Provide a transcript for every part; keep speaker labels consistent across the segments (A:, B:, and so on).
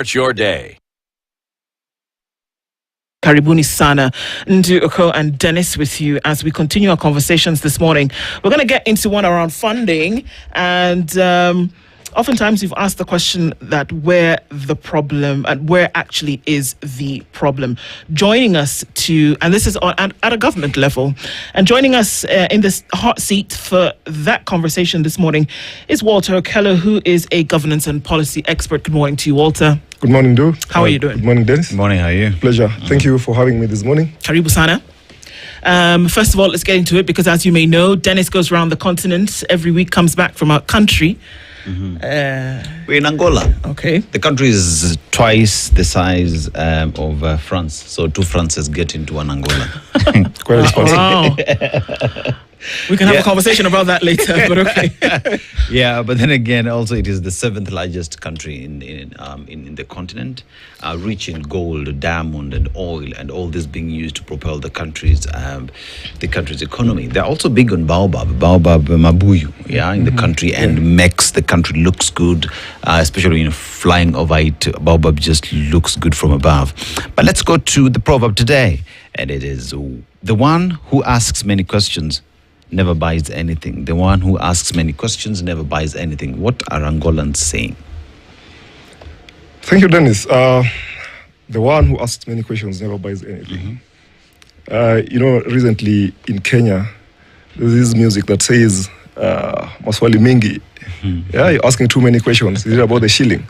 A: Start your day.
B: Karibuni sana, Ndu Oko and Dennis with you as we continue our conversations this morning. We're going to get into one around funding, and oftentimes we've asked the question that where the problem and where actually is the problem. Joining us and this is at a government level, and joining us in this hot seat for that conversation this morning is Walter Okello, who is a governance and policy expert. Good morning to you, Walter.
C: Good morning, Du.
B: How are you doing?
C: Good morning, Dennis.
D: Good morning, how are you?
C: Pleasure. Thank you for having me this morning.
B: Karibu sana. First of all, let's get into it because, as you may know, Dennis goes around the continent every week, comes back from our country.
D: We're in Angola.
B: Okay.
D: The country is twice the size of France. So two Frances get into one Angola.
C: Quite responsible.
B: Wow. We can have a conversation about that later, but okay.
D: Yeah, but then again, also it is the seventh largest country in the continent, rich in gold, diamond, and oil, and all this being used to propel the country's economy. They're also big on baobab mabuyu, in the country, and makes the country looks good, especially when you're flying over it. Baobab just looks good from above. But let's go to the proverb today, and it is the one who asks many questions never buys anything. The one who asks many questions never buys anything. What are Angolans saying?
C: Thank you, Dennis. The one who asks many questions never buys anything. Recently in Kenya, there's this music that says, maswali mingi. Yeah, you're asking too many questions. Is it about the shilling?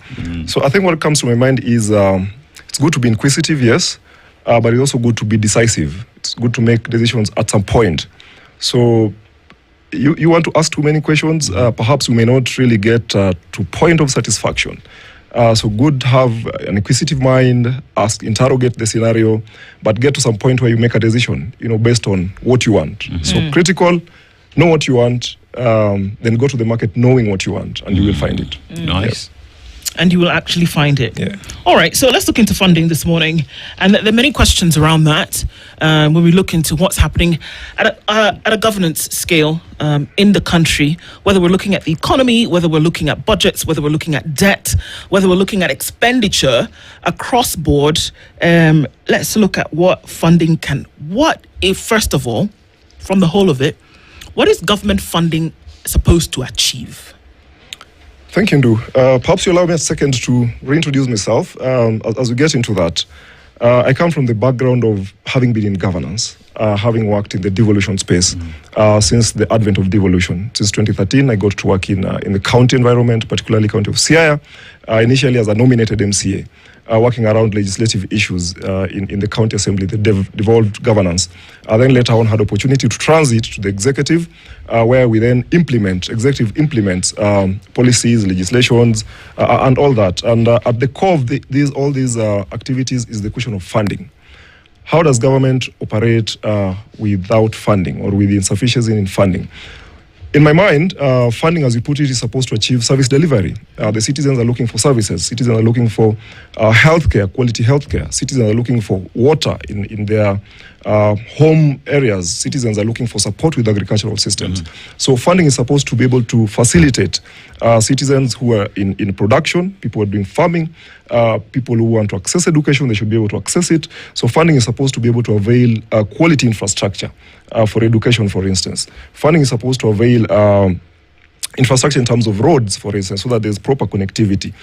C: So I think what comes to my mind is it's good to be inquisitive, yes, but it's also good to be decisive. It's good to make decisions at some point. So you want to ask too many questions, perhaps we may not really get to point of satisfaction. So good to have an inquisitive mind, interrogate the scenario, but get to some point where you make a decision, based on what you want. So critical, know what you want, then go to the market knowing what you want, and you will find it.
D: Nice.
B: And you will actually find it.
C: Yeah.
B: All right, so let's look into funding this morning. And there are many questions around that when we look into what's happening at a governance scale in the country, whether we're looking at the economy, whether we're looking at budgets, whether we're looking at debt, whether we're looking at expenditure across board. Let's look at what funding first of all, from the whole of it, what is government funding supposed to achieve?
C: Thank you, Ndu. Perhaps you allow me a second to reintroduce myself as we get into that. I come from the background of having been in governance, having worked in the devolution space since the advent of devolution. Since 2013, I got to work in the county environment, particularly county of Siaya, initially as a nominated MCA, working around legislative issues in the county assembly, the devolved governance. Then later on had opportunity to transit to the executive, where we then executive implements policies, legislations, and all that. And at the core of all these activities is the question of funding. How does government operate without funding or with insufficiency in funding? In my mind, funding, as you put it, is supposed to achieve service delivery. The citizens are looking for services. Citizens are looking for healthcare, quality healthcare. Citizens are looking for water in their home areas. Citizens are looking for support with agricultural systems. So funding is supposed to be able to facilitate citizens who are in production, people who are doing farming, people who want to access education, they should be able to access it. So funding is supposed to be able to avail quality infrastructure for education, for instance. Funding is supposed to avail infrastructure in terms of roads, for instance, so that there's proper connectivity.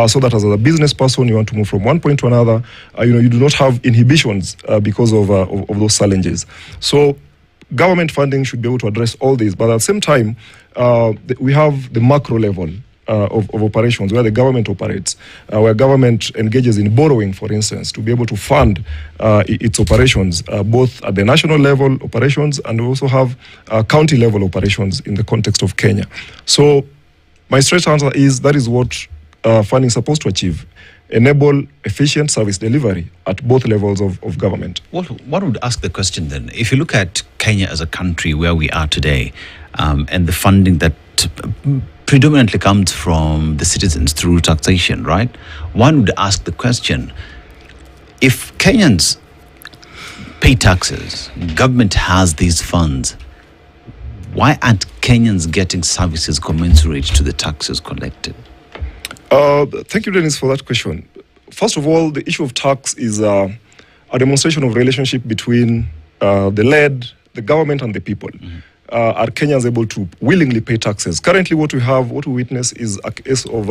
C: So that as a business person, you want to move from one point to another, you do not have inhibitions because of those challenges. So government funding should be able to address all these, but at the same time, we have the macro level of operations where the government operates, where government engages in borrowing, for instance, to be able to fund its operations, both at the national level operations and we also have county level operations in the context of Kenya. So my straight answer is that is what funding is supposed to achieve. Enable efficient service delivery at both levels of government.
D: What would ask the question then? If you look at Kenya as a country where we are today, and the funding that predominantly comes from the citizens through taxation, right? One would ask the question, if Kenyans pay taxes, government has these funds, why aren't Kenyans getting services commensurate to the taxes collected?
C: Thank you, Dennis, for that question. first of all, the issue of tax is a demonstration of relationship between the government and the people. Are Kenyans able to willingly pay taxes? Currently, what we witness is a case of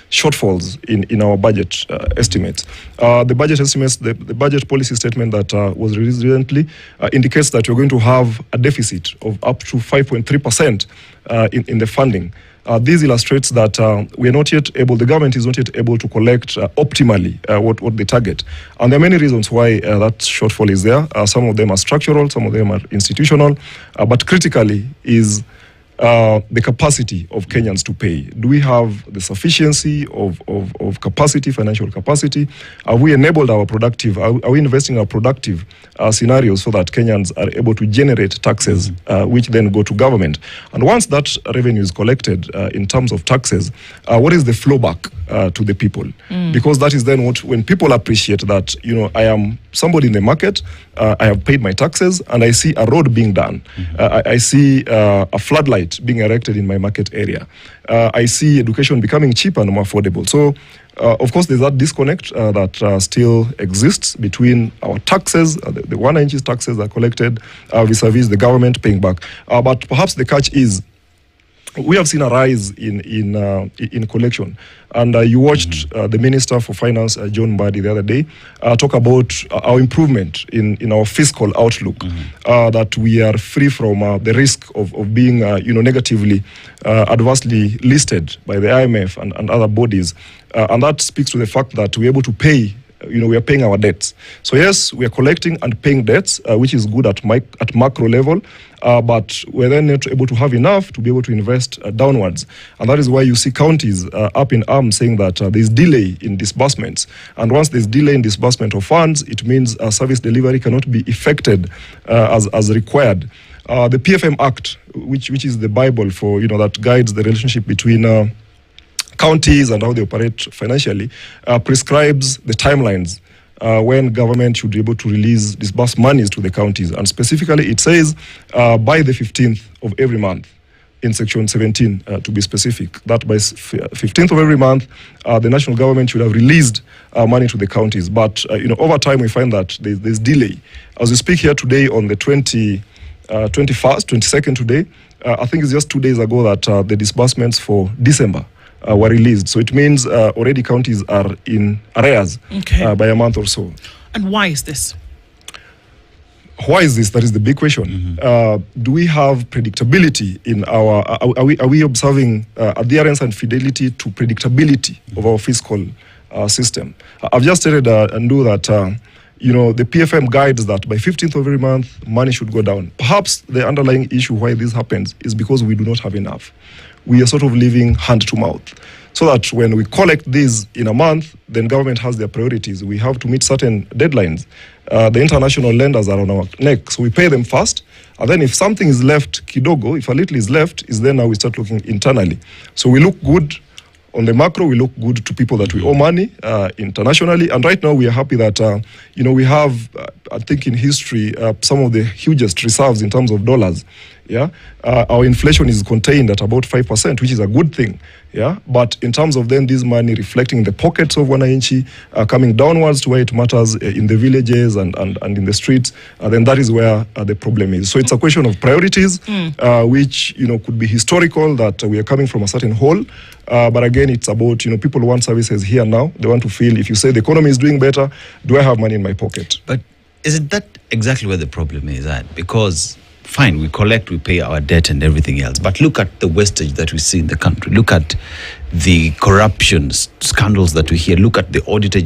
C: shortfalls in our budget estimates. The budget estimates, the budget policy statement that was released recently indicates that we're going to have a deficit of up to 5.3% in the funding. This illustrates that the government is not yet able to collect optimally what they target. And there are many reasons why that shortfall is there. Some of them are structural, some of them are institutional, but critically is the capacity of Kenyans to pay. Do we have the sufficiency of capacity, financial capacity? Have we enabled our productive, are we investing in our productive scenarios so that Kenyans are able to generate taxes which then go to government? And once that revenue is collected in terms of taxes, what is the flow back to the people? Because that is then when people appreciate that, I am somebody in the market, I have paid my taxes, and I see a road being done. I see a floodlight being erected in my market area. I see education becoming cheaper and more affordable. So, of course, there's that disconnect that still exists between our taxes, the 1 inches taxes are collected vis-a-vis the government paying back. But perhaps the catch is we have seen a rise in collection. And you watched the Minister for Finance, John Mbadi, the other day, talk about our improvement in our fiscal outlook, that we are free from the risk of being negatively, adversely listed by the IMF and other bodies. And that speaks to the fact that we're able to pay. We are paying our debts. So yes, we are collecting and paying debts, which is good at macro level, but we're then not able to have enough to be able to invest downwards. And that is why you see counties up in arms saying that there's delay in disbursements. And once there's delay in disbursement of funds, it means service delivery cannot be effected as required. The PFM Act, which is the Bible for, that guides the relationship between counties and how they operate financially, prescribes the timelines when government should be able to disburse monies to the counties. And specifically, it says by the 15th of every month, in Section 17, to be specific, that by 15th of every month, the national government should have released money to the counties. But, over time, we find that there's delay. As we speak here today on the 22nd today, I think it's just 2 days ago that the disbursements for December were released. So it means already counties are in arrears by a month or so.
B: And why is this?
C: Why is this? That is the big question. Do we have predictability in our... Are we observing adherence and fidelity to predictability of our fiscal system? I've just stated and do that... the PFM guides that by 15th of every month, money should go down. Perhaps the underlying issue why this happens is because we do not have enough. We are sort of living hand to mouth. So that when we collect these in a month, then government has their priorities. We have to meet certain deadlines. The international lenders are on our neck, so we pay them first. And then if something is left, kidogo, if a little is left, is then now we start looking internally. So we look good. On the macro, we look good to people that we owe money internationally. And right now, we are happy that, we have, I think in history, some of the hugest reserves in terms of dollars. Yeah, our inflation is contained at about 5%, which is a good thing. Yeah, but in terms of then this money reflecting in the pockets of wananchi, coming downwards to where it matters in the villages and in the streets, then that is where the problem is. So it's a question of priorities, which could be historical, that we are coming from a certain hole. But again, it's about people want services here now. They want to feel, if you say the economy is doing better, do I have money in my pocket?
D: But isn't that exactly where the problem is at? Because fine, we collect, we pay our debt and everything else. But look at the wastage that we see in the country. Look at the corruption scandals that we hear. Look at the Auditor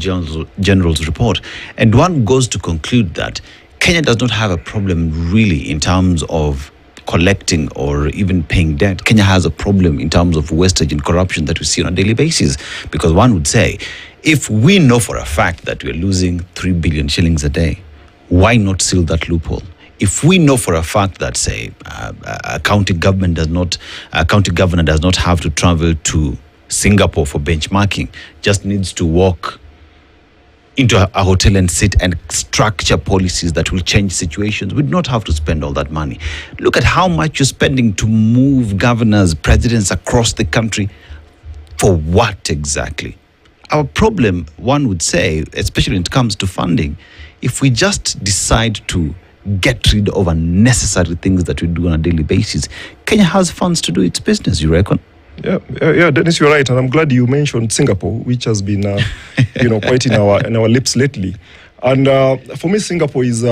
D: General's report. And one goes to conclude that Kenya does not have a problem really in terms of collecting or even paying debt. Kenya has a problem in terms of wastage and corruption that we see on a daily basis. Because one would say, if we know for a fact that we're losing 3 billion shillings a day, why not seal that loophole? If we know for a fact that, say, a county governor does not have to travel to Singapore for benchmarking, just needs to walk into a hotel and sit and structure policies that will change situations, we do not have to spend all that money. Look at how much you're spending to move governors, presidents across the country. For what exactly? our problem, one would say, especially when it comes to funding, if we just decide to get rid of unnecessary things that we do on a daily basis, Kenya has funds to do its business, you reckon?
C: Yeah, Dennis, you're right, and I'm glad you mentioned Singapore, which has been, quite in our lips lately. And for me, Singapore is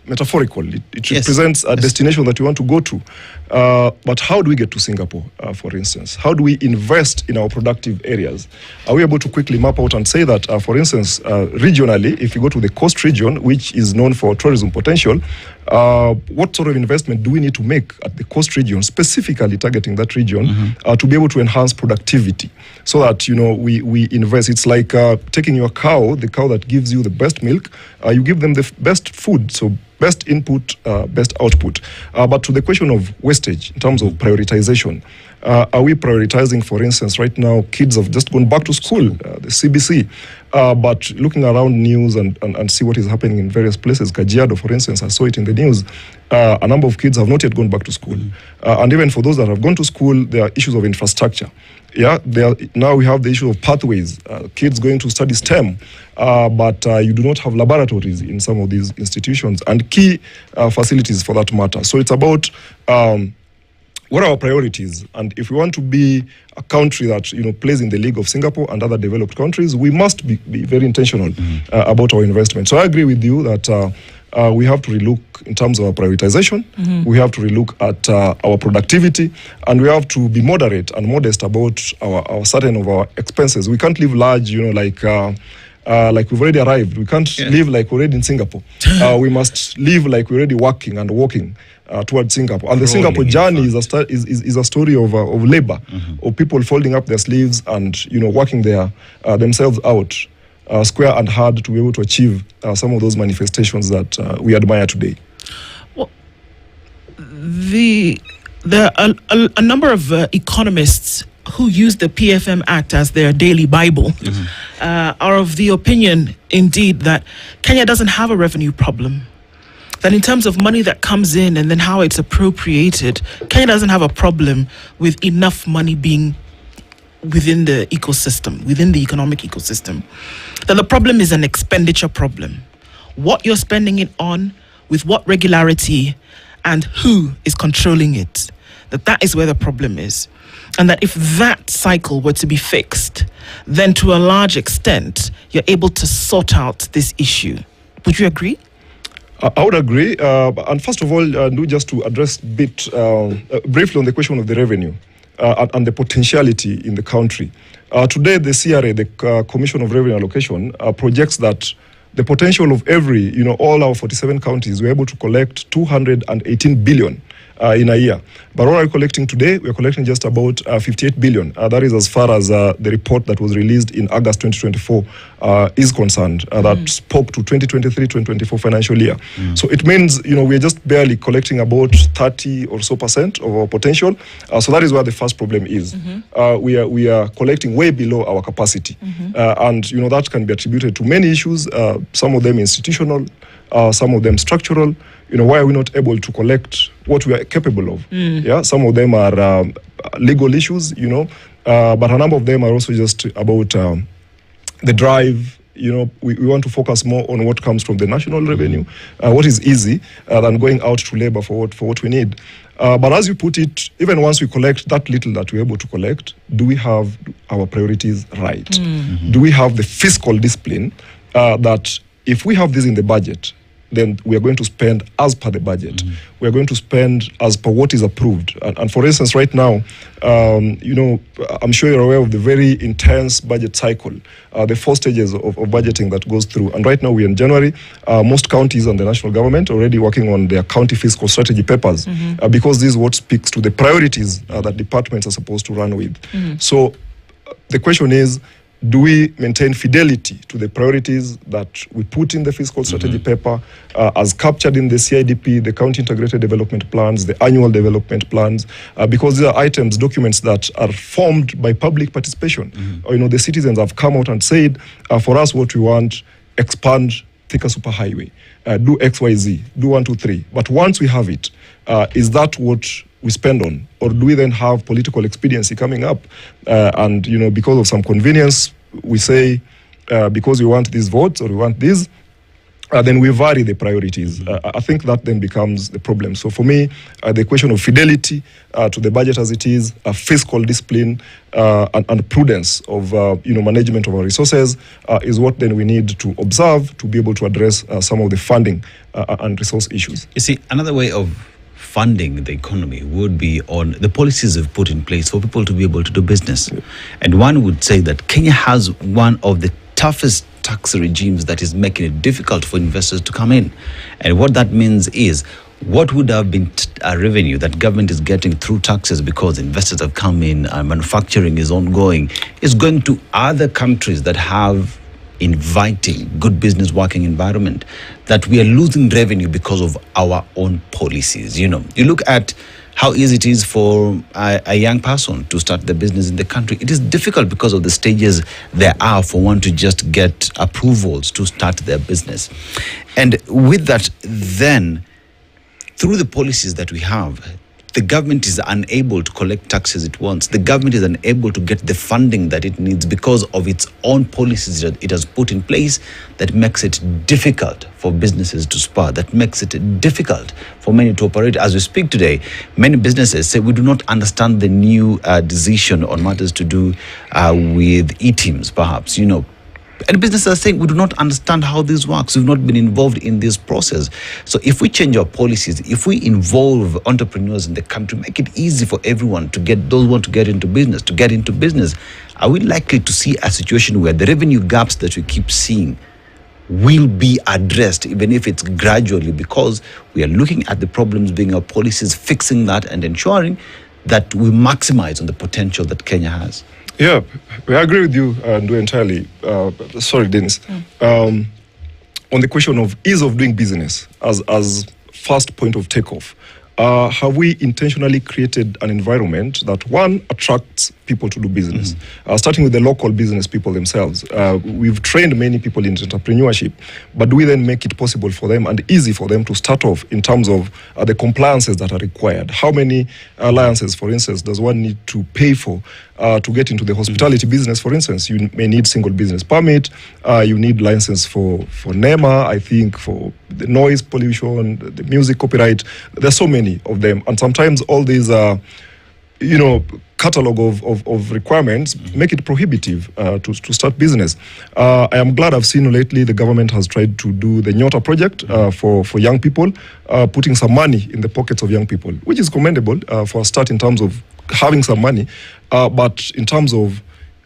C: metaphorical. It represents a destination that we want to go to. But how do we get to Singapore, for instance? How do we invest in our productive areas? Are we able to quickly map out and say that, for instance, regionally, if you go to the coast region, which is known for tourism potential, what sort of investment do we need to make at the coast region, specifically targeting that region, to be able to enhance productivity so that, we invest? It's like taking your cow, the cow that gives you the best milk, you give them the best food, so best input, best output. But to the question of wastage, in terms of prioritization, are we prioritizing, for instance, right now, kids have just gone back to school, the CBC, but looking around news and see what is happening in various places, Kajiado, for instance, I saw it in the news, a number of kids have not yet gone back to school. And even for those that have gone to school, there are issues of infrastructure. Now we have the issue of pathways, kids going to study STEM, but you do not have laboratories in some of these institutions and key facilities for that matter. So it's about what are our priorities? And if we want to be a country that plays in the league of Singapore and other developed countries, we must be very intentional about our investment. So I agree with you that we have to relook in terms of our prioritization. We have to relook at our productivity, and we have to be moderate and modest about our certain of our expenses. We can't live large, like we've already arrived. We can't live like we're already in Singapore. We must live like we're already working and walking towards Singapore. And the Singapore journey is a story of labor, of people folding up their sleeves and working themselves out, square and hard, to be able to achieve some of those manifestations that we admire today.
B: Well, there are a number of economists who use the PFM Act as their daily Bible, are of the opinion, indeed, that Kenya doesn't have a revenue problem. That in terms of money that comes in and then how it's appropriated, Kenya doesn't have a problem with enough money being within the ecosystem, within the economic ecosystem. That the problem is an expenditure problem. What you're spending it on, with what regularity, and who is controlling it. That is where the problem is. And that if that cycle were to be fixed, then to a large extent, you're able to sort out this issue. Would you agree?
C: I would agree. And first of all, just to address briefly on the question of the revenue and the potentiality in the country. Today, the CRA, the Commission of Revenue Allocation, projects that the potential of all our 47 counties, we're able to collect 218 billion in a year. But what are we collecting today? We're collecting just about 58 billion. That is as far as the report that was released in August 2024 is concerned, that spoke to 2023-2024 financial year. So it means, we're just barely collecting about 30% or so of our potential. So that is where the first problem is. We are collecting way below our capacity. And, that can be attributed to many issues, some of them institutional, some of them structural. Why are we not able to collect what we are capable of? Some of them are legal issues, but a number of them are also just about the drive. We want to focus more on what comes from the national revenue, what is easy, than going out to labor for what we need. But as you put it, even once we collect that little that we're able to collect, do we have our priorities right? Do we have the fiscal discipline that if we have this in the budget, then we are going to spend as per the budget. We are going to spend as per what is approved. And for instance, right now, I'm sure you're aware of the very intense budget cycle, the 4 stages of budgeting that goes through. And right now we're in January. Most counties and the national government are already working on their county fiscal strategy papers because this is what speaks to the priorities that departments are supposed to run with. So the question is, do we maintain fidelity to the priorities that we put in the fiscal strategy paper as captured in the CIDP, the County Integrated Development Plans, the annual development plans, because these are items, documents that are formed by public participation. The citizens have come out and said, for us, what we want, expand Thika Superhighway, do XYZ, do 1, 2, 3. But once we have it, is that what we spend on? Or do we then have political expediency coming up? And, because of some convenience we say, because we want these votes or we want these, then we vary the priorities. I think that then becomes the problem. So for me, the question of fidelity to the budget as it is, fiscal discipline, and prudence of management of our resources is what then we need to observe to be able to address some of the funding and resource issues.
D: You see, another way of funding the economy would be on the policies we've put in place for people to be able to do business. Yeah. And one would say that Kenya has one of the toughest tax regimes that is making it difficult for investors to come in. And what that means is, what would have been a revenue that government is getting through taxes because investors have come in and manufacturing is ongoing is going to other countries that have inviting good business working environment, that we are losing revenue because of our own policies. You look at how easy it is for a young person to start the business in the country. It is difficult because of the stages there are for one to just get approvals to start their business. And with that, then, through the policies that we have, the government is unable to collect taxes it wants. The government is unable to get the funding that it needs because of its own policies that it has put in place that makes it difficult for businesses to spur, that makes it difficult for many to operate. As we speak today, many businesses say we do not understand the new decision on matters to do with e-teams, perhaps, And businesses are saying we do not understand how this works. We've not been involved in this process. So if we change our policies, if we involve entrepreneurs in the country, make it easy for everyone to get those who want to get into business, are we likely to see a situation where the revenue gaps that we keep seeing will be addressed, even if it's gradually, because we are looking at the problems being our policies, fixing that and ensuring that we maximize on the potential that Kenya has?
C: Yeah, I agree with you, Ndu, entirely. Sorry, Dennis. On the question of ease of doing business as first point of takeoff, have we intentionally created an environment that, one, attracts people to do business, starting with the local business people themselves? We've trained many people in entrepreneurship, but do we then make it possible for them and easy for them to start off in terms of the compliances that are required? How many alliances, for instance, does one need to pay for to get into the hospitality business? For instance, you may need single business permit, you need license for NEMA, I think, for the noise pollution, the music copyright. There's so many of them, and sometimes all these catalog of requirements make it prohibitive to start business. I am glad I've seen lately the government has tried to do the Nyota project for young people, putting some money in the pockets of young people, which is commendable for a start in terms of having some money, but in terms of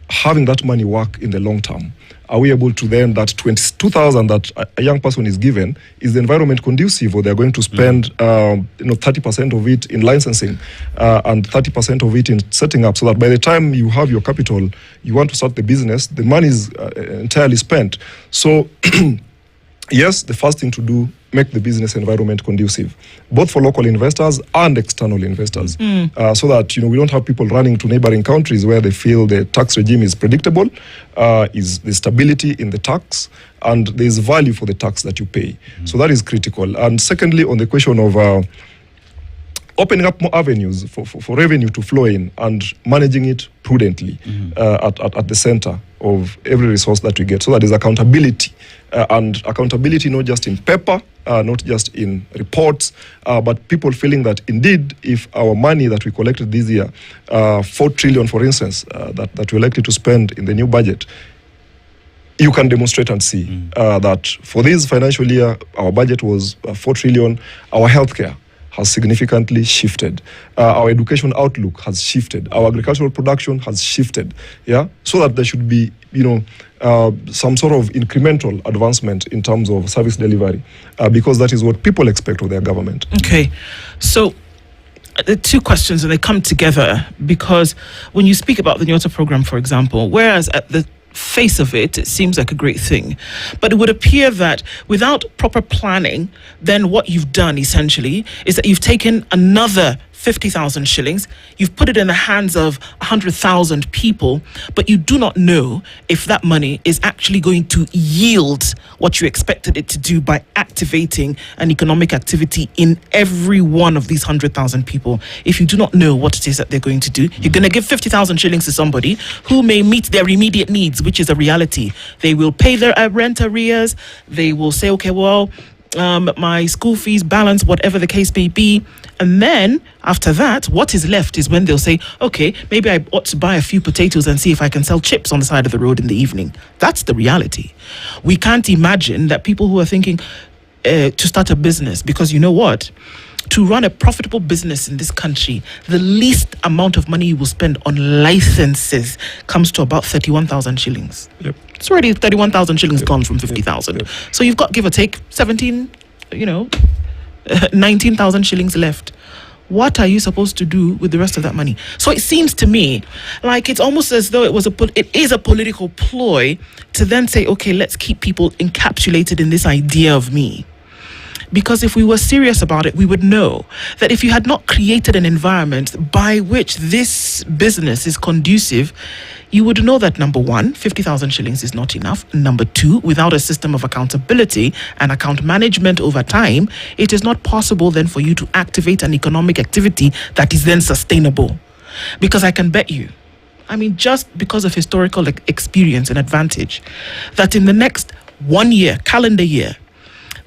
C: having that money work in the long term. Are we able to then, that 22,000 that a young person is given, is the environment conducive, or they're going to spend 30% of it in licensing and 30% of it in setting up, so that by the time you have your capital, you want to start the business, the money is entirely spent. So yes, the first thing to do, make the business environment conducive, both for local investors and external investors, so that we don't have people running to neighboring countries where they feel the tax regime is predictable, is the stability in the tax, and there is value for the tax that you pay. So that is critical. And secondly, on the question of opening up more avenues for revenue to flow in and managing it prudently at the center of every resource that we get, so that there's accountability, and accountability not just in paper, not just in reports, but people feeling that indeed, if our money that we collected this year, 4 trillion, for instance, that we're likely to spend in the new budget, you can demonstrate and see that for this financial year, our budget was 4 trillion, our healthcare has significantly shifted. Our education outlook has shifted. Our agricultural production has shifted. Yeah, so that there should be, some sort of incremental advancement in terms of service delivery, because that is what people expect of their government.
B: Okay, so the two questions, and they come together, because when you speak about the Nyota program, for example, whereas at the face of it, it seems like a great thing, but it would appear that without proper planning, then what you've done essentially is that you've taken another 50,000 shillings. You've put it in the hands of 100,000 people, but you do not know if that money is actually going to yield what you expected it to do by activating an economic activity in every one of these 100,000 people. If you do not know what it is that they're going to do, you're going to give 50,000 shillings to somebody who may meet their immediate needs, which is a reality. They will pay their rent arrears. They will say, okay, well, my school fees balance, whatever the case may be. And then after that, what is left is when they'll say, okay, maybe I ought to buy a few potatoes and see if I can sell chips on the side of the road in the evening. That's the reality. We can't imagine that people who are thinking to start a business, because you know what? To run a profitable business in this country, the least amount of money you will spend on licenses comes to about 31,000 shillings.
C: Yep.
B: It's already 31,000 shillings gone from 50,000. Yep. So you've got, give or take, 19,000 shillings left. What are you supposed to do with the rest of that money? So it seems to me like it's almost as though it is a political ploy to then say, okay, let's keep people encapsulated in this idea of me. Because if we were serious about it, we would know that if you had not created an environment by which this business is conducive, you would know that, number one, 50,000 shillings is not enough. Number two, without a system of accountability and account management over time, it is not possible then for you to activate an economic activity that is then sustainable. Because I can bet you, just because of historical experience and advantage, that in the next 1 year, calendar year,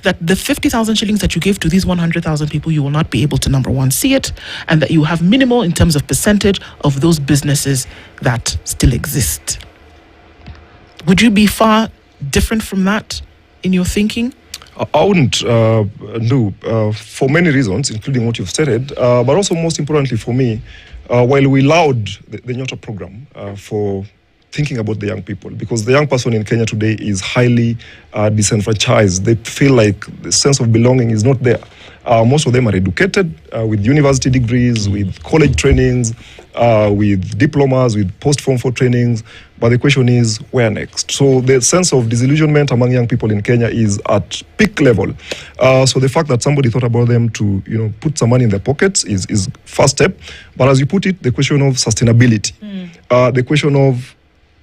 B: that the 50,000 shillings that you give to these 100,000 people, you will not be able to, number one, see it, and that you have minimal in terms of percentage of those businesses that still exist. Would you be far different from that in your thinking?
C: I wouldn't, no, for many reasons, including what you've stated, but also most importantly for me, while we laud the Nyota program for thinking about the young people, because the young person in Kenya today is highly disenfranchised. They feel like the sense of belonging is not there. Most of them are educated with university degrees, with college trainings, with diplomas, with post-Form 4 trainings. But the question is, where next? So the sense of disillusionment among young people in Kenya is at peak level. So the fact that somebody thought about them to, put some money in their pockets is first step. But as you put it, the question of sustainability, the question of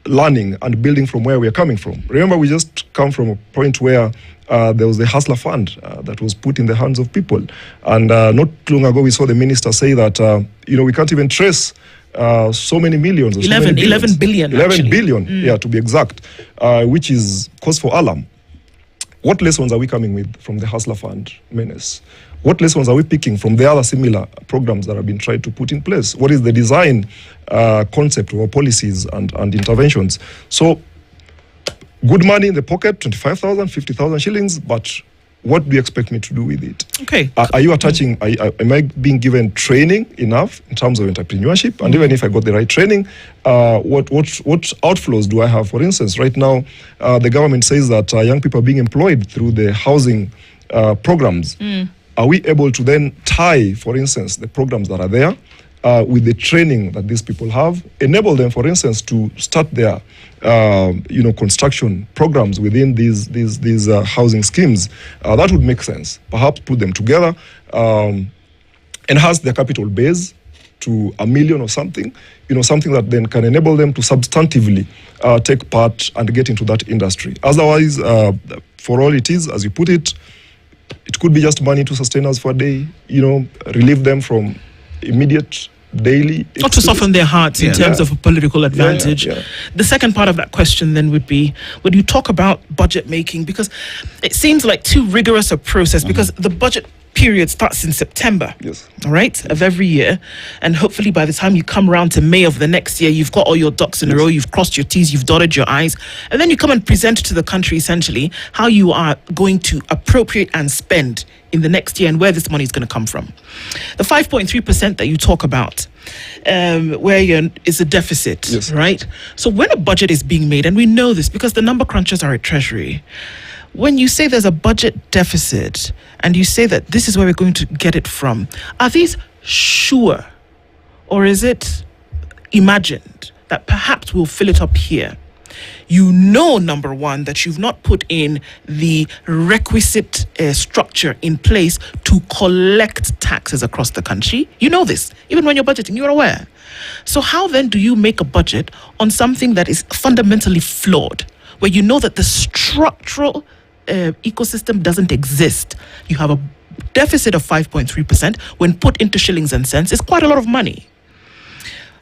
C: learning and building from where we are coming from. Remember, we just come from a point where there was the Hustler Fund that was put in the hands of people. And not long ago, we saw the minister say that, we can't even trace so many millions. Or
B: 11 billion.
C: 11 billion, to be exact, which is cause for alarm. What lessons are we coming with from the Hustler Fund menace? What lessons are we picking from the other similar programs that have been tried to put in place? What is the design concept of our policies and interventions? So, good money in the pocket, 25,000, 50,000 shillings, but what do you expect me to do with it?
B: Okay.
C: Are you attaching, am I being given training enough in terms of entrepreneurship? And even if I got the right training, what outflows do I have? For instance, right now, the government says that young people are being employed through the housing programs. Are we able to then tie, for instance, the programs that are there with the training that these people have, enable them, for instance, to start their, construction programs within these housing schemes? That would make sense. Perhaps put them together, enhance their capital base to 1 million or something, something that then can enable them to substantively take part and get into that industry. Otherwise, for all it is, as you put it, it could be just money to sustain us for a day, relieve them from immediate daily expenses.
B: Not to soften their hearts in terms of a political advantage. The second part of that question then would be, when you talk about budget making, because it seems like too rigorous a process, because the budget period starts in September, all right, of every year, and hopefully by the time you come around to May of the next year, you've got all your ducks in a row, you've crossed your T's, you've dotted your I's, and then you come and present to the country essentially how you are going to appropriate and spend in the next year and where this money is going to come from. The 5.3% that you talk about, where is a deficit, right? So when a budget is being made, and we know this because the number crunchers are at Treasury, when you say there's a budget deficit and you say that this is where we're going to get it from, are these sure, or is it imagined that perhaps we'll fill it up here? you know, number one, that you've not put in the requisite structure in place to collect taxes across the country. You know this. Even when you're budgeting, you're aware. So how then do you make a budget on something that is fundamentally flawed, where you know that the structural ecosystem doesn't exist? You have a deficit of 5.3%. When put into shillings and cents, it's quite a lot of money.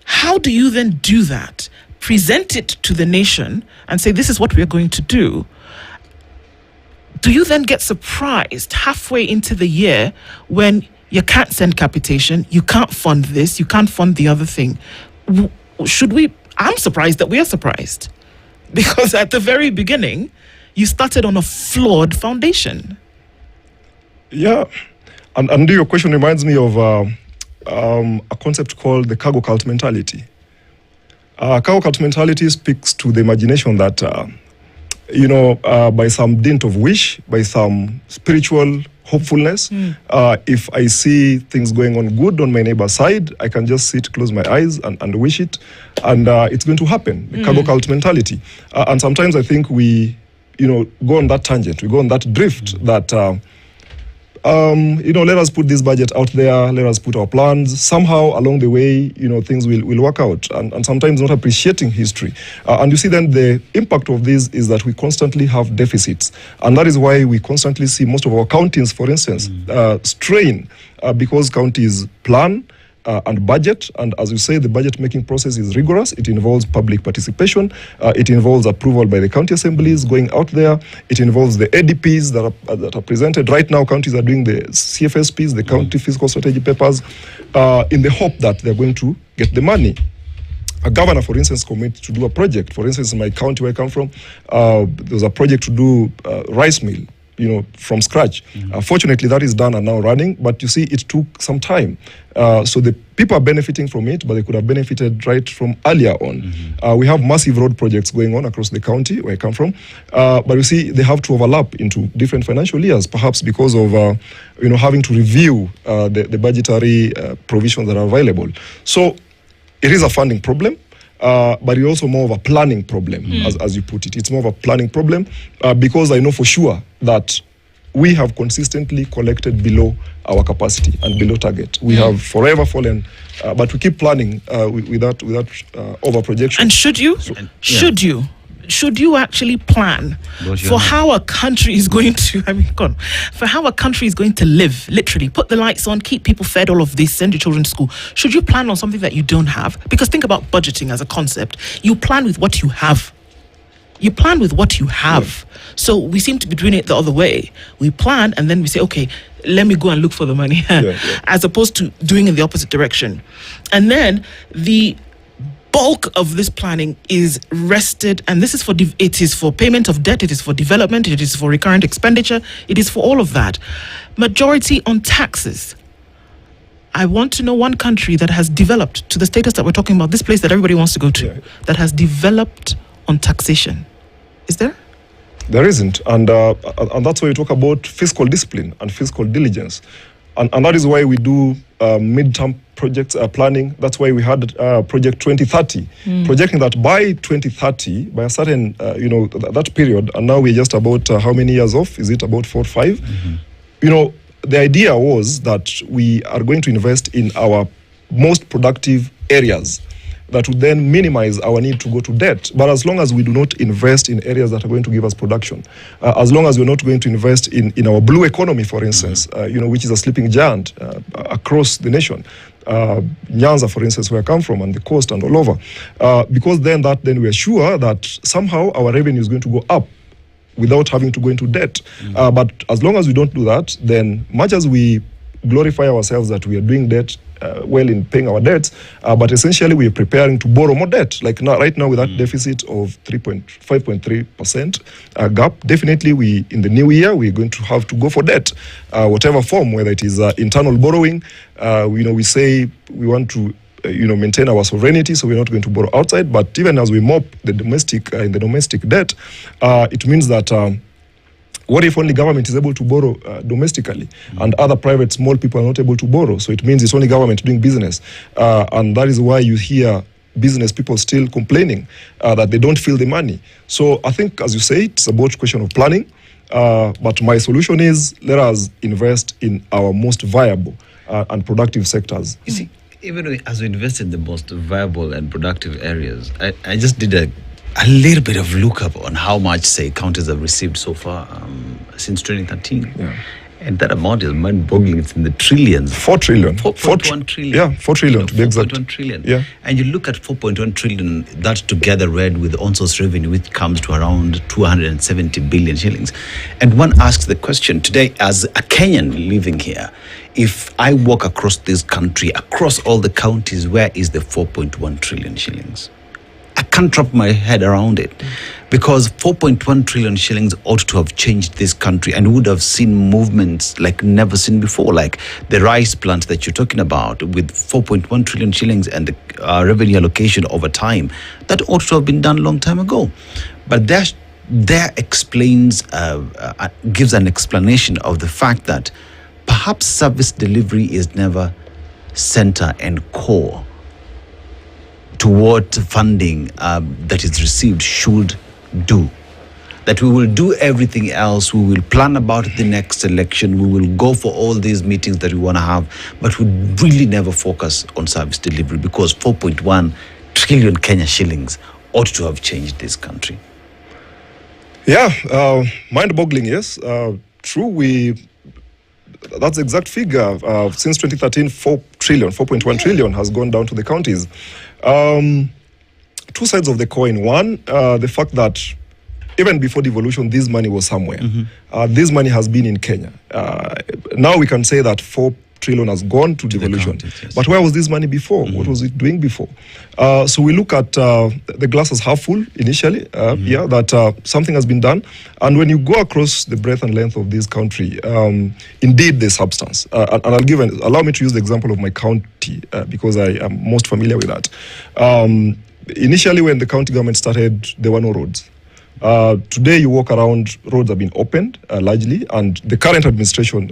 B: How do you then do that? Present it to the nation and say, this is what we're going to do. Do you then get surprised halfway into the year when you can't send capitation, you can't fund this, you can't fund the other thing? Should we? I'm surprised that we are surprised. Because at the very beginning, you started on a flawed foundation.
C: Yeah. And your question reminds me of a concept called the cargo cult mentality. Cargo cult mentality speaks to the imagination that, by some dint of wish, by some spiritual hopefulness, if I see things going on good on my neighbor's side, I can just sit, close my eyes and wish it, and it's going to happen. The cargo cult mentality. And sometimes I think we, go on that tangent, we go on that drift that, let us put this budget out there, let us put our plans. Somehow along the way, things will work out. And sometimes not appreciating history. And you see then the impact of this is that we constantly have deficits. And that is why we constantly see most of our counties, for instance, strain because counties plan and budget. And as you say, the budget making process is rigorous. It involves public participation. It involves approval by the county assemblies going out there. It involves the ADPs that are presented. Right now, counties are doing the CFSPs, the county fiscal strategy papers, in the hope that they're going to get the money. A governor, for instance, commits to do a project. For instance, in my county where I come from, there was a project to do rice mill, from scratch. Fortunately, that is done and now running, but you see, it took some time. So the people are benefiting from it, but they could have benefited right from earlier on. We have massive road projects going on across the county where I come from, but you see, they have to overlap into different financial years, perhaps because of having to review the budgetary provisions that are available. So it is a funding problem. But it's also more of a planning problem, as you put it. It's more of a planning problem because I know for sure that we have consistently collected below our capacity and below target. We have forever fallen, but we keep planning without over projection.
B: And should you? Should you actually plan for how a country is going to, for how a country is going to live, literally, put the lights on, keep people fed, all of this, send your children to school? Should you plan on something that you don't have? Because think about budgeting as a concept. You plan with what you have. You plan with what you have. Yeah. So we seem to be doing it the other way. We plan and then we say, okay, let me go and look for the money, as opposed to doing in the opposite direction. And then the bulk of this planning is rested, and this is it is for payment of debt, it is for development, it is for recurrent expenditure, it is for all of that. Majority on taxes. I want to know one country that has developed to the status that we're talking about, this place that everybody wants to go to, that has developed on taxation. Is there?
C: There isn't, and that's why we talk about fiscal discipline and fiscal diligence. And that is why we do mid-term projects planning. That's why we had Project 2030, projecting that by 2030, by a certain, that period, and now we're just about how many years off? Is it about 4 or 5? The idea was that we are going to invest in our most productive areas that would then minimize our need to go to debt. But as long as we do not invest in areas that are going to give us production, as long as we're not going to invest in our blue economy, for instance, which is a sleeping giant across the nation, Nyanza, for instance, where I come from, and the coast and all over, because then we are sure that somehow our revenue is going to go up without having to go into debt. But as long as we don't do that, then much as we glorify ourselves that we are doing debt well in paying our debts, but essentially we are preparing to borrow more debt. Like now, right now with that deficit of 5.3% gap, definitely in the new year, we're going to have to go for debt, whatever form, whether it is internal borrowing. We say we want to maintain our sovereignty, so we're not going to borrow outside. But even as we mop the domestic debt, it means that what if only government is able to borrow domestically and other private small people are not able to borrow? So it means it's only government doing business. And that is why you hear business people still complaining that they don't feel the money. So I think, as you say, it's about question of planning. But my solution is, let us invest in our most viable and productive sectors.
D: You see, even as we invest in the most viable and productive areas, I just did a little bit of lookup on how much, say, counties have received so far since 2013.
C: Yeah.
D: And that amount is mind-boggling. It's in the trillions.
C: 4 trillion.
D: 4.1 trillion.
C: Yeah, 4 trillion to be exact.
D: 4.1 trillion.
C: Yeah.
D: And you look at 4.1 trillion, that together read with on-source revenue, which comes to around 270 billion shillings. And one asks the question today, as a Kenyan living here, if I walk across this country, across all the counties, where is the 4.1 trillion shillings? I can't wrap my head around it, because 4.1 trillion shillings ought to have changed this country and would have seen movements like never seen before, like the rice plant that you're talking about with 4.1 trillion shillings and the revenue allocation over time. That ought to have been done a long time ago. But there explains, gives an explanation of the fact that perhaps service delivery is never center and core to what funding that is received should do. That we will do everything else, we will plan about the next election, we will go for all these meetings that we want to have, but we really never focus on service delivery, because 4.1 trillion Kenya shillings ought to have changed this country.
C: Yeah, mind-boggling, yes. True, that's the exact figure. Since 2013, 4.1 trillion has gone down to the counties. Two sides of the coin. One, the fact that even before devolution, this money was somewhere. This money has been in Kenya. Now we can say that 4 trillion has gone to devolution.
D: Counties, yes.
C: But where was this money before? What was it doing before? So we look at the glass as half full initially, that something has been done. And when you go across the breadth and length of this country, indeed there's substance. And allow me to use the example of my county, because I am most familiar with that. Initially, when the county government started, there were no roads. Today, you walk around, roads have been opened largely, and the current administration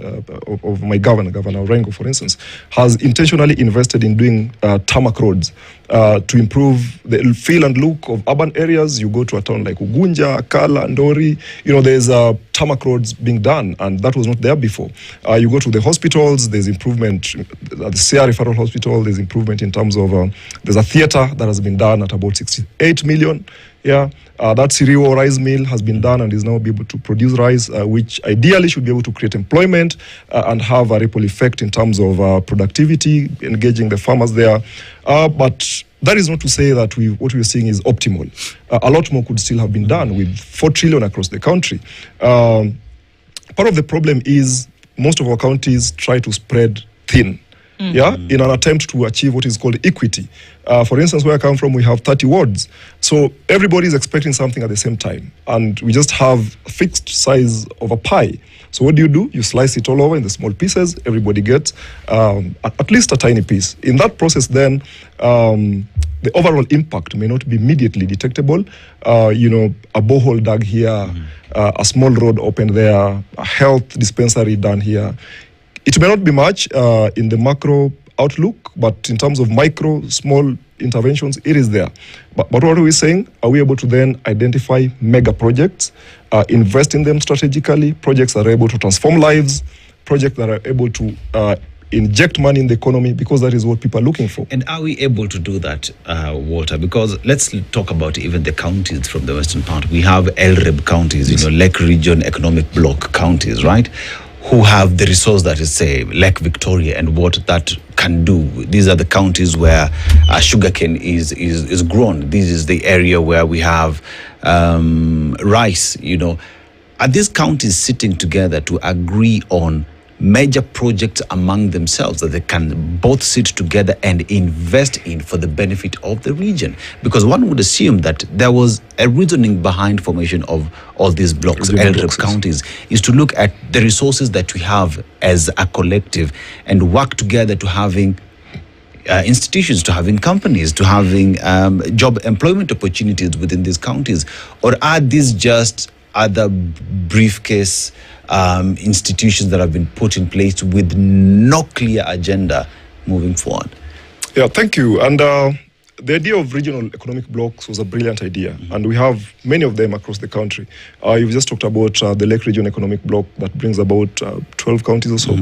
C: of my Governor Rengo, for instance, has intentionally invested in doing tarmac roads to improve the feel and look of urban areas. You go to a town like Ugunja, Kala, Ndori, there's tarmac roads being done, and that was not there before. You go to the hospitals, there's improvement at the Sia Referral Hospital, there's improvement in terms of, there's a theatre that has been done at about 68 million. Yeah, that Siriwo rice mill has been done and is now able to produce rice, which ideally should be able to create employment and have a ripple effect in terms of productivity, engaging the farmers there. But that is not to say that what we're seeing is optimal. A lot more could still have been done with 4 trillion across the country. Part of the problem is most of our counties try to spread thin. In an attempt to achieve what is called equity. For instance, where I come from, we have 30 wards. So everybody is expecting something at the same time. And we just have a fixed size of a pie. So what do? You slice it all over in the small pieces. Everybody gets at least a tiny piece. In that process, then, the overall impact may not be immediately detectable. A borehole dug here, a small road opened there, a health dispensary done here. It may not be much in the macro outlook, but in terms of micro, small interventions, it is there. But what are we saying? Are we able to then identify mega projects, invest in them strategically, projects that are able to transform lives, projects that are able to inject money in the economy, because that is what people are looking for.
D: And are we able to do that, Walter? Because let's talk about even the counties from the western part. We have LREB counties, Lake Region Economic Bloc counties, right? Who have the resource that is, say, Lake Victoria, and what that can do. These are the counties where sugarcane is grown. This is the area where we have rice, Are these counties sitting together to agree on major projects among themselves that they can both sit together and invest in for the benefit of the region? Because one would assume that there was a reasoning behind formation of all these blocks, LREB counties, is to look at the resources that we have as a collective and work together to having institutions, to having companies, to having job employment opportunities within these counties. Or are these just other briefcase institutions that have been put in place with no clear agenda moving forward?
C: Yeah, thank you. And the idea of regional economic blocks was a brilliant idea, and we have many of them across the country. You've just talked about the Lake Region Economic Block that brings about 12 counties or so.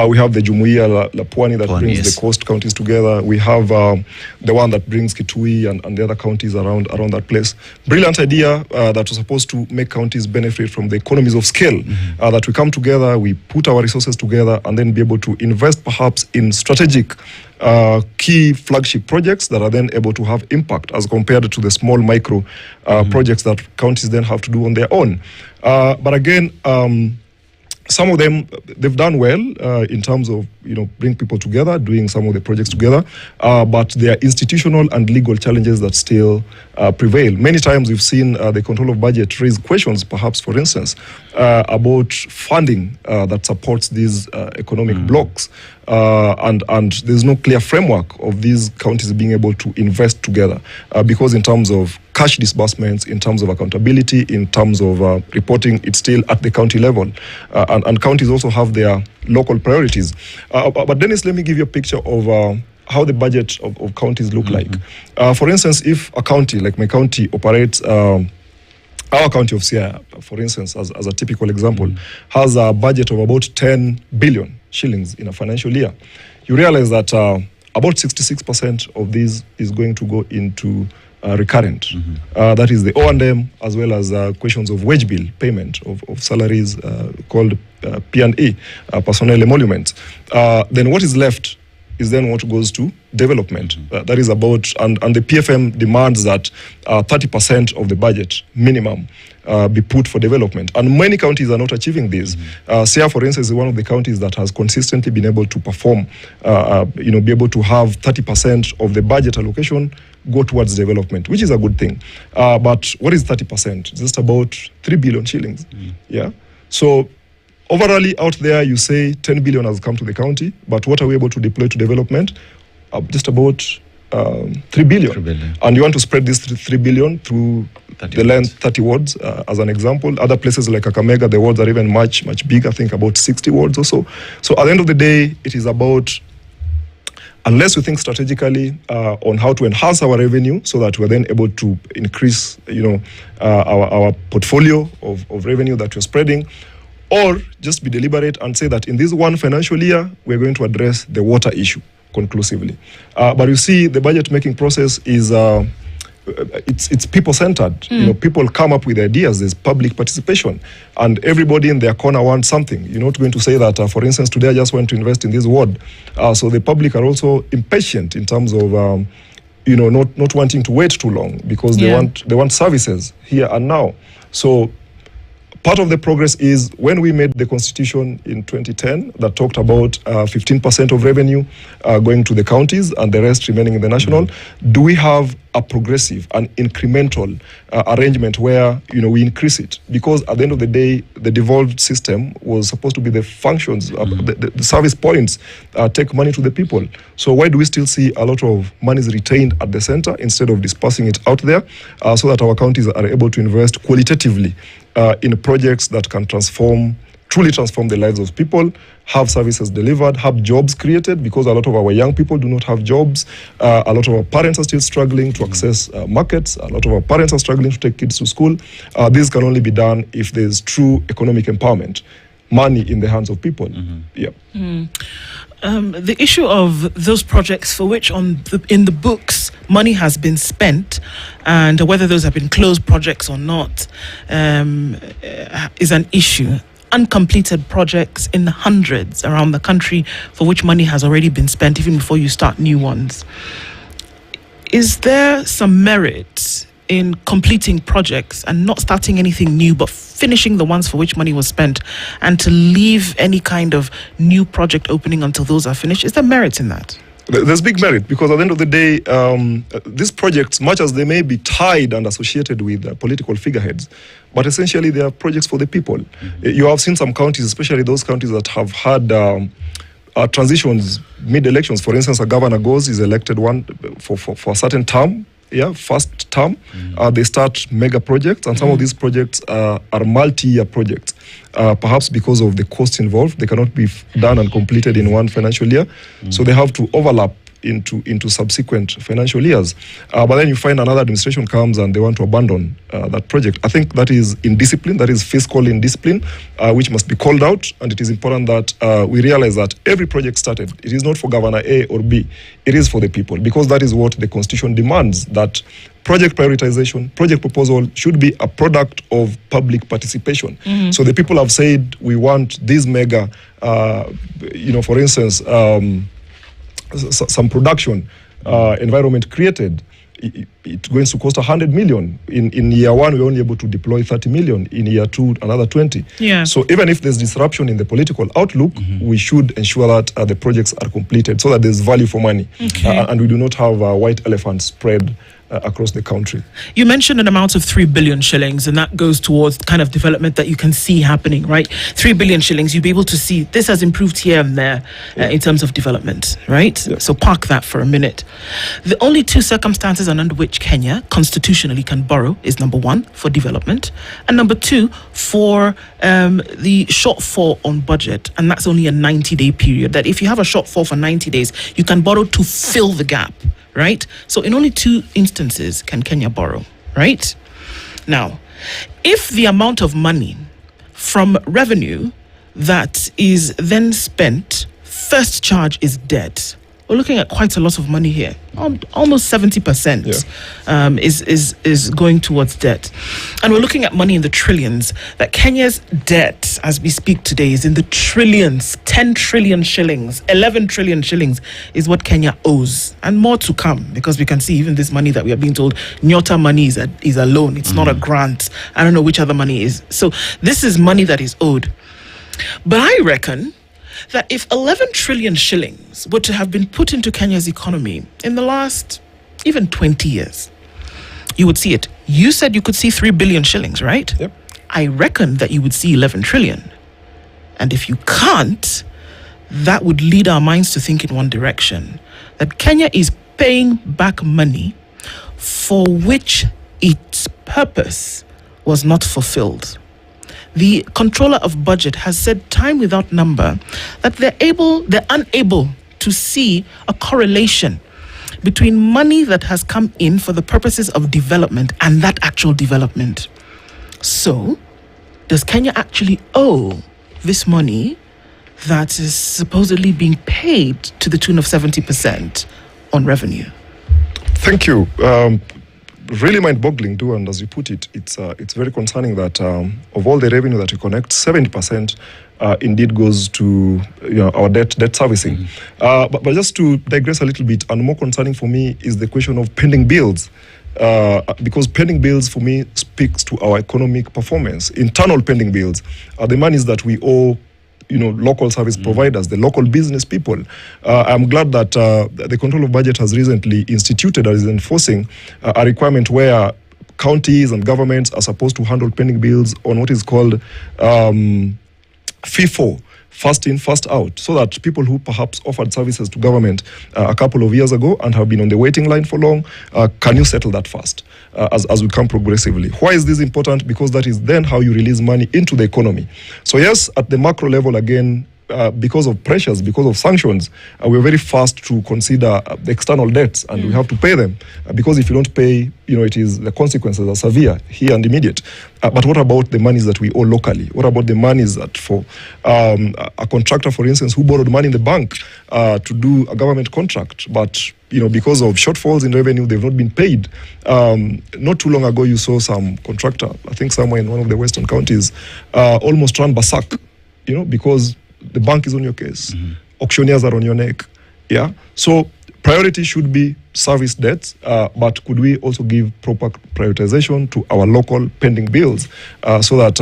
C: We have the Jumuiya La Pwani that brings the coast counties together. We have the one that brings Kitui and the other counties around that place. Brilliant idea that was supposed to make counties benefit from the economies of scale, that we come together, we put our resources together, and then be able to invest perhaps in strategic key flagship projects that are then able to have impact as compared to the small micro projects that counties then have to do on their own. But again, some of them, they've done well in terms of, bring people together, doing some of the projects together, but there are institutional and legal challenges that still prevail. Many times we've seen the control of budget raise questions, perhaps, for instance, about funding that supports these economic blocks. And there's no clear framework of these counties being able to invest together because in terms of cash disbursements, in terms of accountability, in terms of reporting, it's still at the county level. And counties also have their local priorities. But Dennis, let me give you a picture of how the budget of counties look like. For instance, if a county, like my county, operates... our county of Siaya, for instance, as a typical example, has a budget of about 10 billion shillings in a financial year. You realize that about 66% of this is going to go into recurrent. That is the O&M, as well as questions of wage bill payment of salaries called P&E, personnel emoluments. Then what is left is then what goes to development. That is about, and the PFM demands that 30% of the budget minimum be put for development. And many counties are not achieving this. Siaya, for instance, is one of the counties that has consistently been able to perform, be able to have 30% of the budget allocation go towards development, which is a good thing. But what is 30%? Just about 3 billion shillings. Yeah. So overall, out there, you say 10 billion has come to the county, but what are we able to deploy to development? Just about 3 billion. 3 billion. And you want to spread this 3 billion through the length 30 wards, as an example. Other places like Kakamega, the wards are even much, much bigger, I think about 60 wards or so. So at the end of the day, it is about, unless we think strategically on how to enhance our revenue so that we're then able to increase, our portfolio of revenue that we're spreading, or just be deliberate and say that in this one financial year, we're going to address the water issue conclusively. But you see, the budget making process is it's people-centered. People come up with ideas. There's public participation, and everybody in their corner wants something. You're not going to say that, for instance, today I just want to invest in this ward. So the public are also impatient in terms of not wanting to wait too long because they want services here and now. So part of the progress is when we made the constitution in 2010 that talked about 15% of revenue going to the counties and the rest remaining in the national. Do we have a progressive and incremental arrangement where we increase it? Because at the end of the day, the devolved system was supposed to be the functions, the service points take money to the people. So why do we still see a lot of money is retained at the center instead of dispersing it out there so that our counties are able to invest qualitatively in projects that can truly transform the lives of people, have services delivered, have jobs created, because a lot of our young people do not have jobs. A lot of our parents are still struggling to access markets. A lot of our parents are struggling to take kids to school. This can only be done if there's true economic empowerment, money in the hands of people.
B: The issue of those projects for which in the books money has been spent, and whether those have been closed projects or not, is an issue. Uncompleted projects in the hundreds around the country for which money has already been spent even before you start new ones. Is there some merit in completing projects and not starting anything new, but finishing the ones for which money was spent, and to leave any kind of new project opening until those are finished? Is there merit in that?
C: There's big merit, because at the end of the day, these projects, much as they may be tied and associated with political figureheads, but essentially they are projects for the people. You have seen some counties, especially those counties that have had transitions mid-elections. For instance, a governor is elected one for a certain term, first term. They start mega projects, and some of these projects are multi-year projects. Perhaps because of the costs involved, they cannot be done and completed in one financial year. So they have to overlap into subsequent financial years. But then you find another administration comes and they want to abandon that project. I think that is indiscipline, that is fiscal indiscipline, which must be called out. And it is important that we realize that every project started, it is not for Governor A or B, it is for the people, because that is what the Constitution demands, that project prioritization, project proposal should be a product of public participation. So the people have said, we want this mega, for instance, some production environment created. It's going to cost 100 million. In year one, we're only able to deploy 30 million. In year two, another 20.
B: Yeah.
C: So even if there's disruption in the political outlook, we should ensure that the projects are completed so that there's value for money. And we do not have white elephants spread across the country.
B: You mentioned an amount of 3 billion shillings, and that goes towards the kind of development that you can see happening, right? 3 billion shillings, you'll be able to see this has improved here and there in terms of development, right?
C: Yeah.
B: So park that for a minute. The only two circumstances under which Kenya constitutionally can borrow is number one, for development, and number two, for the shortfall on budget, and that's only a 90-day period. That if you have a shortfall for 90 days, you can borrow to fill the gap. Right? So in only two instances can Kenya borrow, right? Now, if the amount of money from revenue that is then spent, first charge is debt, we're looking at quite a lot of money here. Almost 70% is going towards debt. And we're looking at money in the trillions. That Kenya's debt, as we speak today, is in the trillions. 10 trillion shillings, 11 trillion shillings is what Kenya owes. And more to come, because we can see even this money that we are being told, Nyota money is a loan. It's not a grant. I don't know which other money is. So this is money that is owed. But I reckon that if 11 trillion shillings were to have been put into Kenya's economy in the last even 20 years, you would see it. You said you could see 3 billion shillings, right?
C: Yep.
B: I reckon that you would see 11 trillion. And if you can't, that would lead our minds to think in one direction, that Kenya is paying back money for which its purpose was not fulfilled. The controller of budget has said time without number that they're unable to see a correlation between money that has come in for the purposes of development and that actual development. So, does Kenya actually owe this money that is supposedly being paid to the tune of 70% on revenue?
C: Thank you. Really mind-boggling too, and as you put it, it's very concerning that of all the revenue that we connect, 70% indeed goes to our debt servicing. But just to digress a little bit, and more concerning for me is the question of pending bills. Because pending bills for me speaks to our economic performance. Internal pending bills are the monies that we owe local service providers, the local business people. I'm glad that the Control of Budget has recently instituted or is enforcing a requirement where counties and governments are supposed to handle pending bills on what is called FIFO, first in, first out, so that people who perhaps offered services to government a couple of years ago and have been on the waiting line for long, can you settle that first as we come progressively? Why is this important? Because that is then how you release money into the economy. So yes, at the macro level, again, because of pressures, because of sanctions, we're very fast to consider the external debts, and we have to pay them. Because if you don't pay, it is the consequences are severe here and immediate. But what about the monies that we owe locally? What about the monies that for a contractor, for instance, who borrowed money in the bank to do a government contract, but because of shortfalls in revenue, they've not been paid. Not too long ago, you saw some contractor, I think somewhere in one of the western counties, almost run berserk, because the bank is on your case. Auctioneers are on your neck. Yeah. So priority should be service debts, but could we also give proper prioritization to our local pending bills so that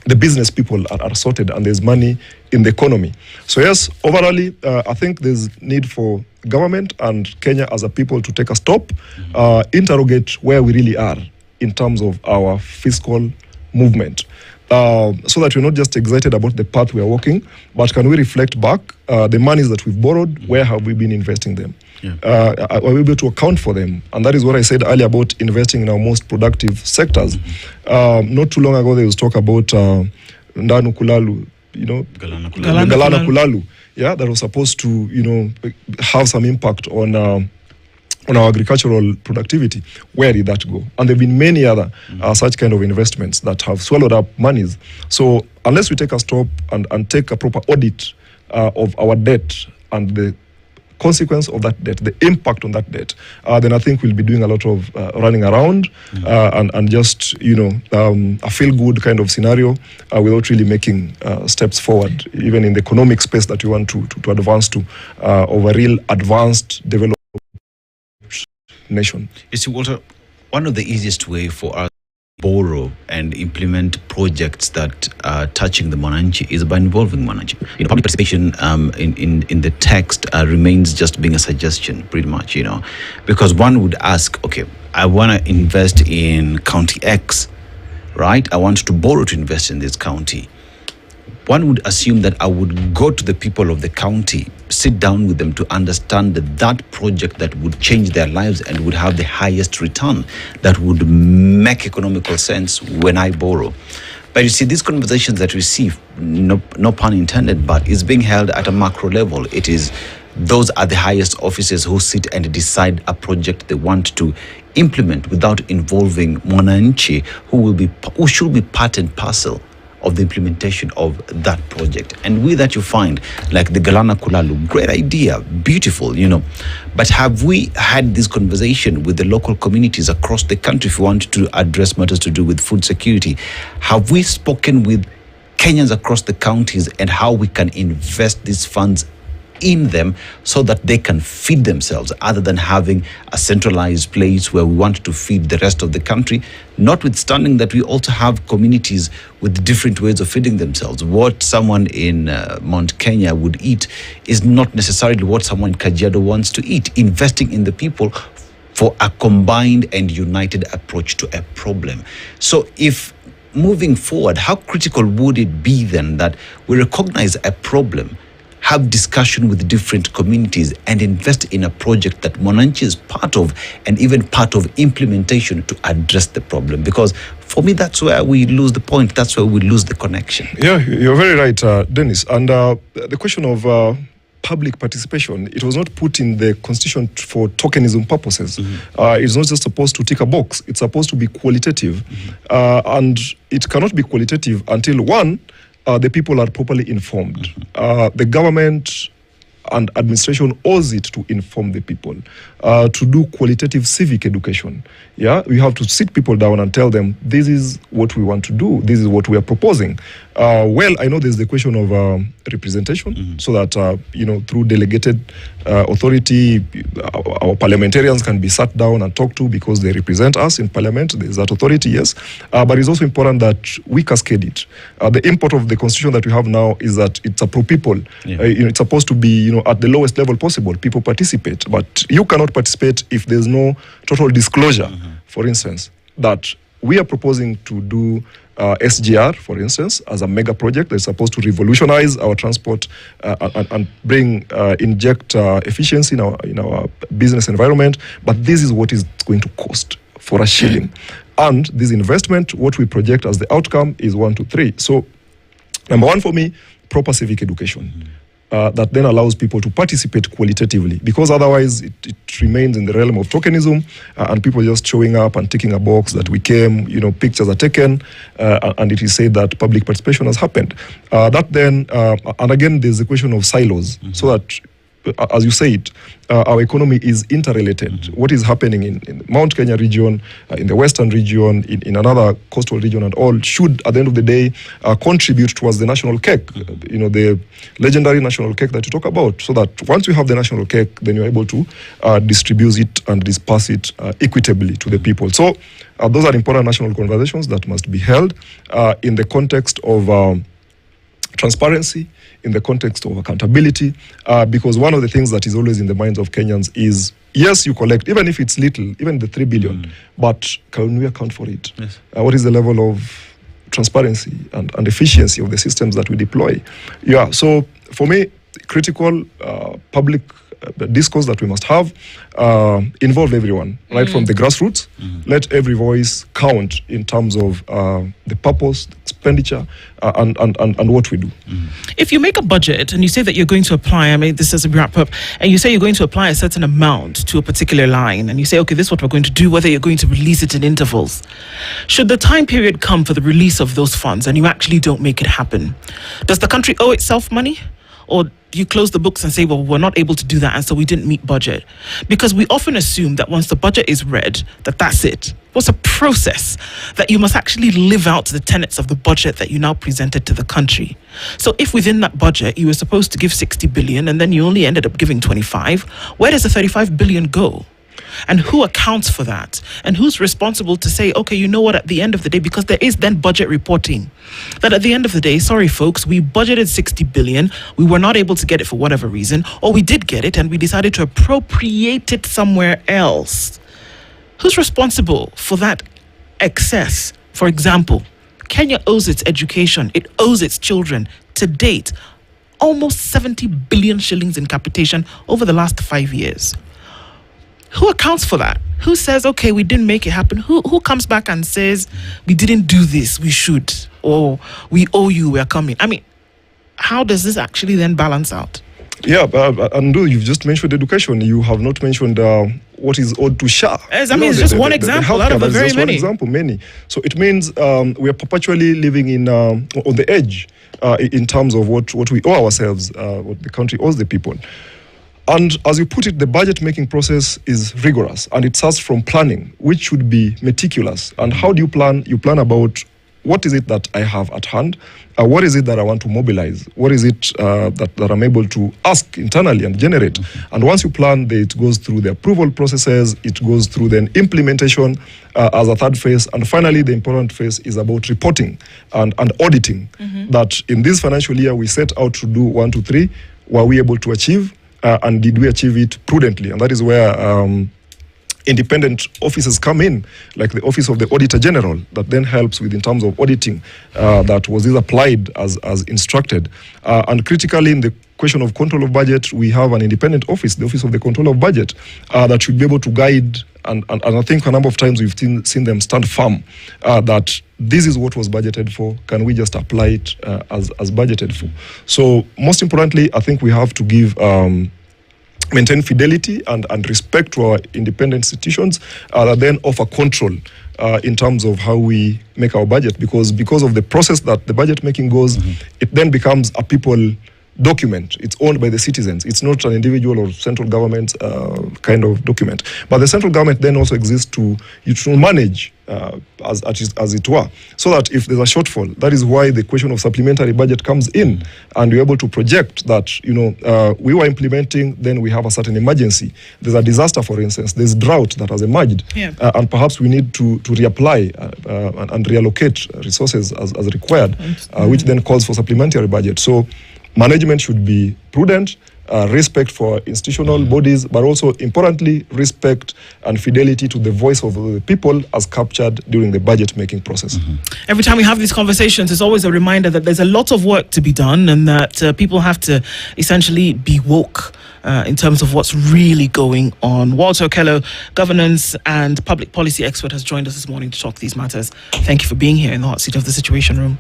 C: the business people are sorted and there's money in the economy? So yes, overall, I think there's need for government and Kenya as a people to take a stop, interrogate where we really are in terms of our fiscal movement. So that we're not just excited about the path we are walking, but can we reflect back the monies that we've borrowed, where have we been investing them? Are we able to account for them? And that is what I said earlier about investing in our most productive sectors. Not too long ago, there was talk about Ndanu Kulalu,
B: Galana
C: Kulalu, yeah, that was supposed to, have some impact on our agricultural productivity. Where did that go? And there have been many other such kind of investments that have swallowed up monies. So unless we take a stop and take a proper audit of our debt and the consequence of that debt, the impact on that debt, then I think we'll be doing a lot of running around and just, a feel-good kind of scenario without really making steps forward, even in the economic space that we want to advance to, of a real advanced developed nation.
D: You see, Walter, one of the easiest way for us to borrow and implement projects that are touching the Mwananchi is by involving Mwananchi. Public participation in the text remains just being a suggestion, pretty much, because one would ask, okay, I want to invest in County X, right? I want to borrow to invest in this county. One would assume that I would go to the people of the county, sit down with them to understand that project that would change their lives and would have the highest return, that would make economical sense when I borrow. But you see, these conversations that we see, no pun intended, but is being held at a macro level. It is those are the highest officers who sit and decide a project they want to implement without involving Mwananchi, who should be part and parcel of the implementation of that project. And with that you find, like the Galana Kulalu, great idea, beautiful, But have we had this conversation with the local communities across the country if we want to address matters to do with food security? Have we spoken with Kenyans across the counties and how we can invest these funds in them so that they can feed themselves, other than having a centralized place where we want to feed the rest of the country, notwithstanding that we also have communities with different ways of feeding themselves. What someone in Mount Kenya would eat is not necessarily what someone in Kajiado wants to eat. Investing in the people for a combined and united approach to a problem. So if moving forward, how critical would it be then that we recognize a problem, have discussion with different communities and invest in a project that Mwananchi is part of and even part of implementation to address the problem? Because for me, that's where we lose the point. That's where we lose the connection.
C: Yeah, you're very right, Dennis. And the question of public participation, it was not put in the constitution for tokenism purposes. It's not just supposed to tick a box. It's supposed to be qualitative. And it cannot be qualitative until, one, the people are properly informed. The government and administration owes it to inform the people, to do qualitative civic education. Yeah, we have to sit people down and tell them, this is what we want to do, this is what we are proposing. Well, I know there's the question of representation, so that, through delegated authority, our parliamentarians can be sat down and talked to because they represent us in parliament. There's that authority, yes. But it's also important that we cascade it. The import of the constitution that we have now is that it's a pro-people. It's supposed to be, at the lowest level possible. People participate, but you cannot participate if there's no total disclosure. For instance, that we are proposing to do SGR, for instance, as a mega project that's supposed to revolutionize our transport and inject efficiency in our business environment. But this is what it's going to cost for a shilling. And this investment, what we project as the outcome is 1, 2, 3. So, number one for me, proper civic education. That then allows people to participate qualitatively, because otherwise it remains in the realm of tokenism and people just showing up and ticking a box that we came, pictures are taken, and it is said that public participation has happened. That then, and again, there's the question of silos, so that, as you said, our economy is interrelated. What is happening in the Mount Kenya region, in the Western region, in another coastal region, and all should, at the end of the day, contribute towards the national cake, the legendary national cake that you talk about, so that once you have the national cake, then you're able to distribute it and disperse it equitably to the people. So those are important national conversations that must be held in the context of transparency, in the context of accountability, because one of the things that is always in the minds of Kenyans is, yes, you collect, even if it's little, even the 3 billion, but can we account for it? Yes. What is the level of transparency and efficiency of the systems that we deploy? Yeah, so for me, critical public discourse that we must have involve everyone, right from the grassroots. Let every voice count in terms of the purpose, the expenditure, and what we do.
B: If you make a budget and you say that you're going to apply, I mean, this is a wrap up, and you say you're going to apply a certain amount to a particular line, and you say, okay, this is what we're going to do, whether you're going to release it in intervals. Should the time period come for the release of those funds and you actually don't make it happen, does the country owe itself money? Or do you close the books and say, well, we're not able to do that, and so we didn't meet budget? Because we often assume that once the budget is read, that's it. What's a process that you must actually live out the tenets of the budget that you now presented to the country? So if within that budget you were supposed to give 60 billion and then you only ended up giving 25, where does the 35 billion go? And who accounts for that? And who's responsible to say, okay, you know what, at the end of the day, because there is then budget reporting, that at the end of the day, sorry folks, we budgeted 60 billion, we were not able to get it for whatever reason, or we did get it and we decided to appropriate it somewhere else. Who's responsible for that excess? For example, Kenya owes its education, it owes its children, to date, almost 70 billion shillings in capitation over the last 5 years. Who accounts for that? Who says, okay, we didn't make it happen? Who comes back and says, we didn't do this, we should, or we owe you, we're coming? I mean, how does this actually then balance out?
C: Yeah, and you've just mentioned education. You have not mentioned what is owed to SHA.
B: Yes, I mean, it's just one example out of the very many.
C: Many. So it means we are perpetually living in on the edge in terms of what we owe ourselves, what the country owes the people. And as you put it, the budget-making process is rigorous, and it starts from planning, which should be meticulous. And how do you plan? You plan about what is it that I have at hand, what is it that I want to mobilize, what is it that I'm able to ask internally and generate. And once you plan, it goes through the approval processes, it goes through then implementation as a third phase, and finally the important phase is about reporting and auditing. That in this financial year we set out to do 1, 2, 3, were we able to achieve? And did we achieve it prudently? And that is where independent offices come in, like the Office of the Auditor General, that then helps with in terms of auditing that was either applied as instructed. And critically, in the question of control of budget, we have an independent office, the Office of the Control of Budget, that should be able to guide, and I think a number of times we've seen them stand firm, that this is what was budgeted for, can we just apply it as budgeted for? So most importantly, I think we have to give maintain fidelity and respect to our independent institutions that then offer control in terms of how we make our budget, because of the process that the budget making goes, it then becomes a people document. It's owned by the citizens. It's not an individual or central government kind of document. But the central government then also exists to manage as it were, so that if there's a shortfall, that is why the question of supplementary budget comes in, and we're able to project that, we were implementing, then we have a certain emergency. There's a disaster, for instance, there's drought that has emerged, and perhaps we need to reapply and reallocate resources as required, which then calls for supplementary budget. So management should be prudent, respect for institutional bodies, but also importantly, respect and fidelity to the voice of the people as captured during the budget making process.
B: Every time we have these conversations, it's always a reminder that there's a lot of work to be done, and that people have to essentially be woke in terms of what's really going on. Walter Okello, governance and public policy expert, has joined us this morning to talk these matters. Thank you for being here in the hot seat of the Situation Room.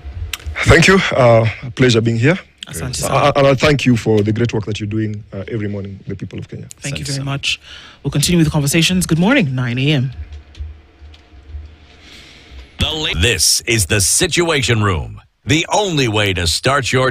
C: Thank you. A pleasure being here.
B: And
C: I thank you for the great work that you're doing every morning, the people of Kenya.
B: Thank you very much. We'll continue with the conversations. Good morning, 9 a.m.
A: This is the Situation Room, the only way to start your day.